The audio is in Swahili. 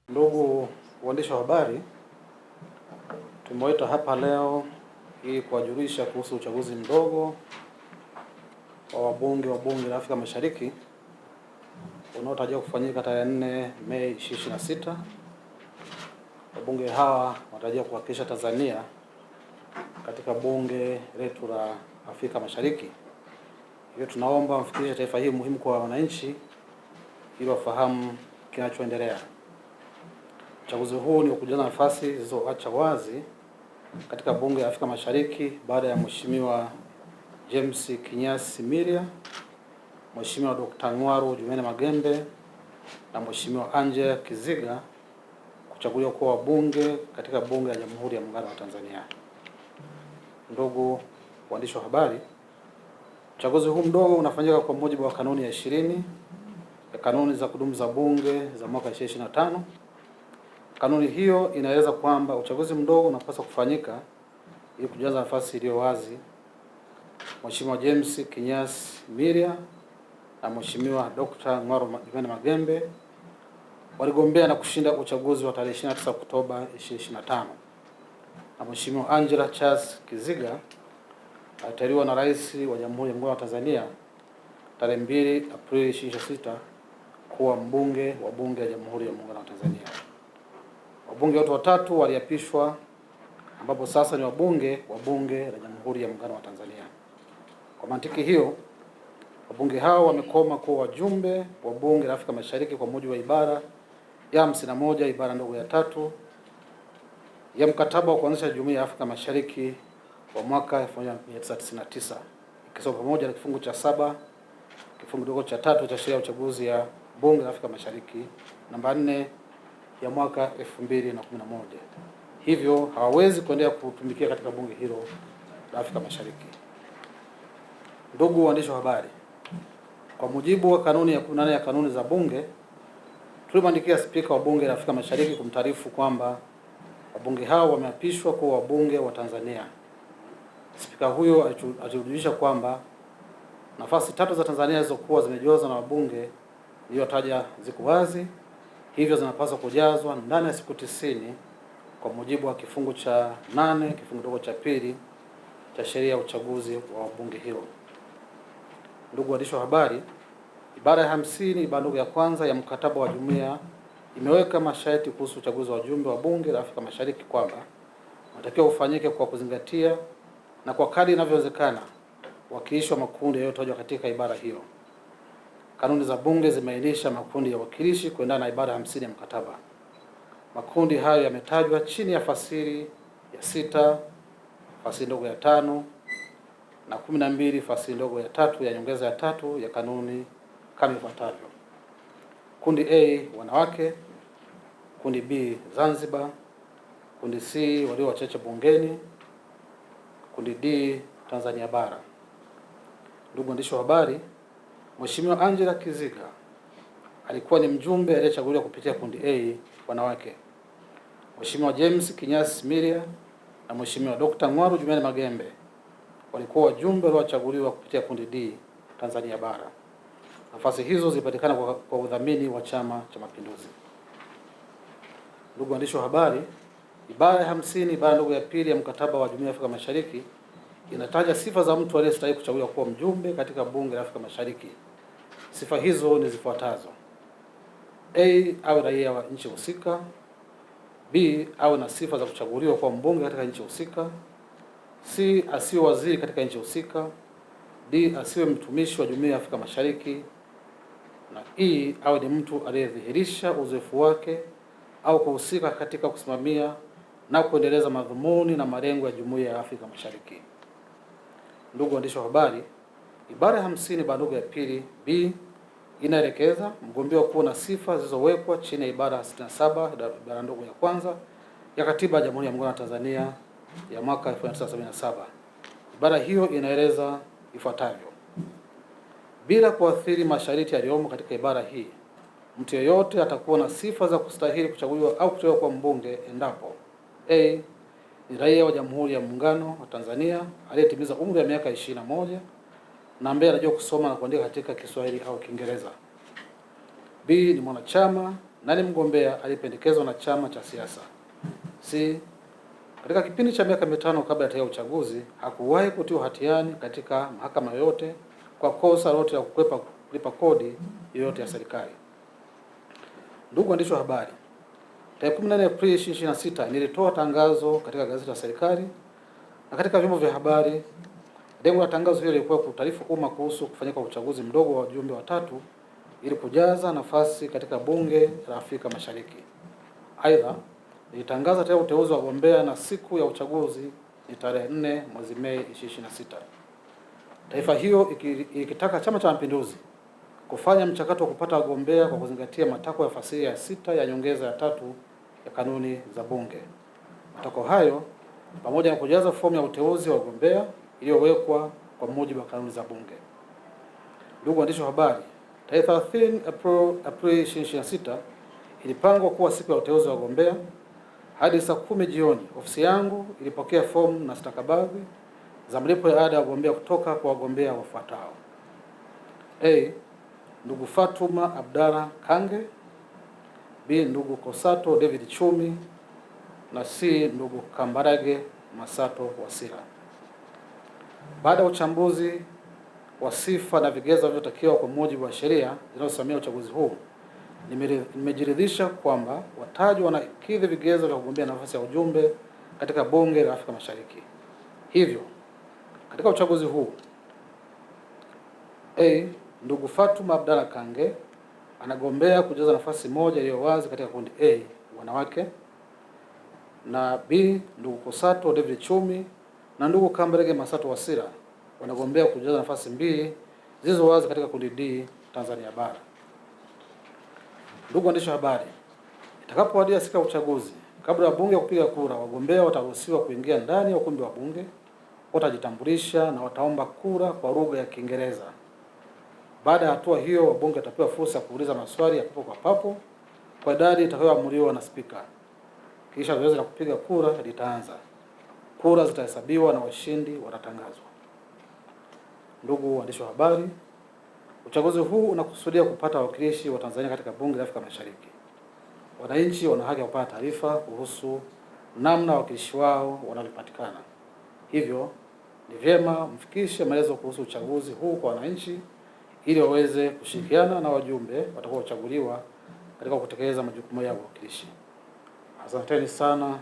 Ndugu waandishi wa habari, tumewaita hapa leo ili kuwajulisha kuhusu uchaguzi mdogo wa wabunge wa Bunge la Afrika Mashariki unaotarajiwa kufanyika tarehe 4 Mei 2026. Wabunge hawa wanatarajiwa kuwakilisha Tanzania katika bunge letu la Afrika Mashariki. Hivyo tunaomba mfikishe taifa hili muhimu kwa wananchi ili wafahamu kinachoendelea. Uchaguzi huu ni kujaza nafasi zilizoachwa wazi katika bunge la Afrika Mashariki baada ya Mheshimiwa James Kinyasi Miria, Mheshimiwa Dr. Ngwaru Jumene Magembe na Mheshimiwa Angela Kiziga kuchaguliwa kuwa wabunge katika bunge la Jamhuri ya Muungano wa Tanzania. Ndugu waandishi wa habari, uchaguzi huu mdogo unafanyika kwa mujibu wa kanuni ya 20 ya kanuni za kudumu za bunge za mwaka 2025. Kanuni hiyo inaeleza kwamba uchaguzi mdogo unapaswa kufanyika ili kujaza nafasi iliyo wazi. Mheshimiwa James Kinyasi Miria na Mheshimiwa Dr. Ngwaru Jumene Magembe waligombea na kushinda uchaguzi wa tarehe 29 Oktoba 2025. Na Mheshimiwa Angela Charles Kiziga aliteuliwa na Rais wa Jamhuri ya Muungano wa Tanzania tarehe 2 Aprili 2026 kuwa mbunge wa Bunge la Jamhuri ya Muungano wa Tanzania. Wabunge wote watatu waliapishwa ambapo sasa ni wabunge wa Bunge la Jamhuri ya Muungano wa Tanzania. Kwa mantiki hiyo, wabunge hao wamekoma kuwa wajumbe wa Bunge la Afrika Mashariki kwa mujibu wa ibara ya 51 ibara ndogo ya 3 ya mkataba wa kuanzisha Jumuiya ya Afrika Mashariki wa mwaka 1999, ikisoma pamoja na kifungu cha 7 kifungu kidogo cha 3 cha sheria ya uchaguzi ya Bunge la Afrika Mashariki namba 4 ya mwaka 2011. Hivyo hawawezi kuendelea kutumikia katika bunge hilo la Afrika Mashariki. Ndugu waandishi wa habari, kwa mujibu wa kanuni ya 18 ya kanuni za bunge, tulimwandikia Spika wa Bunge la Afrika Mashariki kumtaarifu kwamba wabunge hao wameapishwa kuwa wabunge wa Tanzania. Spika huyo alijulisha kwamba nafasi 3 za Tanzania zilizokuwa zimejazwa na wabunge niliyotaja ziko wazi, hivyo zinapaswa kujazwa ndani ya siku 90 kwa mujibu wa kifungu cha 8 kifungu kidogo cha 2 cha sheria ya uchaguzi wa bunge hilo. Ndugu waandishi wa habari, ibara ya 50 ibara ndogo ya kwanza ya mkataba wa jumuiya imeweka masharti kuhusu uchaguzi wa wajumbe wa Bunge la Afrika Mashariki kwamba unatakiwa ufanyike kwa kuzingatia na kwa kadri inavyowezekana wakilishi wa makundi yaliyotajwa katika ibara hiyo. Kanuni za bunge zimeainisha makundi ya wakilishi kuendana na ibara 50 ya mkataba. Makundi hayo yametajwa chini ya fasiri ya 6 fasiri ndogo ya 5 na 12 fasiri ndogo ya 3 ya nyongeza ya 3 ya kanuni kama ifuatavyo: kundi A wanawake, kundi B Zanzibar, kundi C walio wachache bungeni, kundi D Tanzania bara. Ndugu waandishi wa habari, Mheshimiwa Angela Kiziga alikuwa ni mjumbe aliyechaguliwa kupitia kundi A wanawake. Mheshimiwa James Kinyasi Miria na Mheshimiwa Dr. Ngwaru Jumene Magembe walikuwa wajumbe waliochaguliwa kupitia kundi D Tanzania bara. Nafasi hizo zilipatikana kwa udhamini wa Chama cha Mapinduzi. Ndugu waandishi wa habari, ibara ya 50 ibara ndogo ya 2 ya mkataba wa Jumuiya ya Afrika Mashariki inataja sifa za mtu aliyestahili kuchaguliwa kuwa mjumbe katika Bunge la Afrika Mashariki. Sifa hizo ni zifuatazo: A, awe raia wa nchi husika; B, awe na sifa za kuchaguliwa kuwa mbunge katika nchi husika; C, asiwe waziri katika nchi husika; D, asiwe mtumishi wa Jumuiya ya Afrika Mashariki; na E, awe ni mtu aliyedhihirisha uzoefu wake au kuhusika katika kusimamia na kuendeleza madhumuni na malengo ya Jumuiya ya Afrika Mashariki. Ndugu waandishi wa habari, ibara ya 50 ibara ndogo ya 2 B inaelekeza mgombea kuwa na sifa zilizowekwa chini ya ibara 67 ibara ndogo ya kwanza ya Katiba ya Jamhuri ya Muungano wa Tanzania ya mwaka 1977. Ibara hiyo inaeleza ifuatavyo: bila kuathiri masharti yaliyomo katika ibara hii, mtu yeyote atakuwa na sifa za kustahili kuchaguliwa au kuteuliwa kwa mbunge endapo A, ni raia wa Jamhuri ya Muungano wa Tanzania aliyetimiza umri wa miaka 21 na ambaye anajua kusoma na kuandika katika Kiswahili au Kiingereza; B, ni mwanachama nani mgombea alipendekezwa na chama cha siasa. C. Katika kipindi cha miaka mitano kabla ya tarehe ya uchaguzi hakuwahi kutiwa hatiani katika mahakama yoyote kwa kosa lolote la kukwepa kulipa kodi yoyote ya serikali. Ndugu waandishi wa habari, tarehe 14 Aprili 2026 nilitoa tangazo katika gazeti la serikali na katika vyombo vya habari. Lengo la tangazo hilo lilikuwa kutaarifu umma kuhusu kufanyika uchaguzi mdogo wa wajumbe watatu ili kujaza nafasi katika bunge la Afrika Mashariki. Aidha, nilitangaza tarehe uteuzi wa wagombea na siku ya uchaguzi ni tarehe 4 mwezi Mei 2026. Taarifa hiyo ikitaka Chama cha Mapinduzi kufanya mchakato wa kupata wagombea kwa kuzingatia matakwa ya fasili ya 6 ya nyongeza ya 3 ya kanuni za bunge. Matakwa hayo pamoja na kujaza fomu ya uteuzi wa wagombea iliyowekwa kwa mujibu wa kanuni za bunge. Ndugu waandishi wa habari, tarehe 30 Aprili 2026 ilipangwa kuwa siku ya uteuzi wa wagombea. Hadi saa 10 jioni ofisi yangu ilipokea fomu na stakabadhi za malipo ya ada ya wagombea kutoka kwa wagombea wafuatao: A. Ndugu Fatuma Abdalla Kange, B. Ndugu Kosato David Chumi, na C. Ndugu Kambarage Masato Wasira. Baada ya uchambuzi wa sifa na vigezo vinavyotakiwa kwa mujibu wa sheria zinazosimamia uchaguzi huu, nimejiridhisha kwamba watajwa wanakidhi vigezo vya kugombea nafasi ya ujumbe katika bunge la Afrika Mashariki. Hivyo, katika uchaguzi huu, A. Ndugu Fatuma Abdalla Kange anagombea kujaza nafasi moja iliyo wazi katika kundi A wanawake, na B. Ndugu Kosato David Chumi na ndugu Kambarage Masato Wasira wanagombea kujaza nafasi mbili zilizo wazi katika kundi D Tanzania Bara. Ndugu waandishi wa habari, itakapowadia siku ya uchaguzi, kabla ya bunge kupiga kura, wagombea wataruhusiwa kuingia ndani ya ukumbi wa bunge, watajitambulisha na wataomba kura kwa lugha ya Kiingereza. Baada ya hatua hiyo, wabunge watapewa fursa ya kuuliza maswali ya papo kwa papo kwa idadi itakayoamuliwa na spika. Kisha zoezi la kupiga kura litaanza. Kura zitahesabiwa na washindi watatangazwa. Ndugu waandishi wa habari, uchaguzi huu unakusudia kupata wawakilishi wa Tanzania katika bunge la Afrika Mashariki. Wananchi wana haki ya kupata taarifa kuhusu namna wawakilishi wao wanavyopatikana. Hivyo ni vyema mfikishe maelezo kuhusu uchaguzi huu kwa wananchi ili waweze kushirikiana na wajumbe watakaochaguliwa katika kutekeleza majukumu yao ya uwakilishi. Asanteni sana.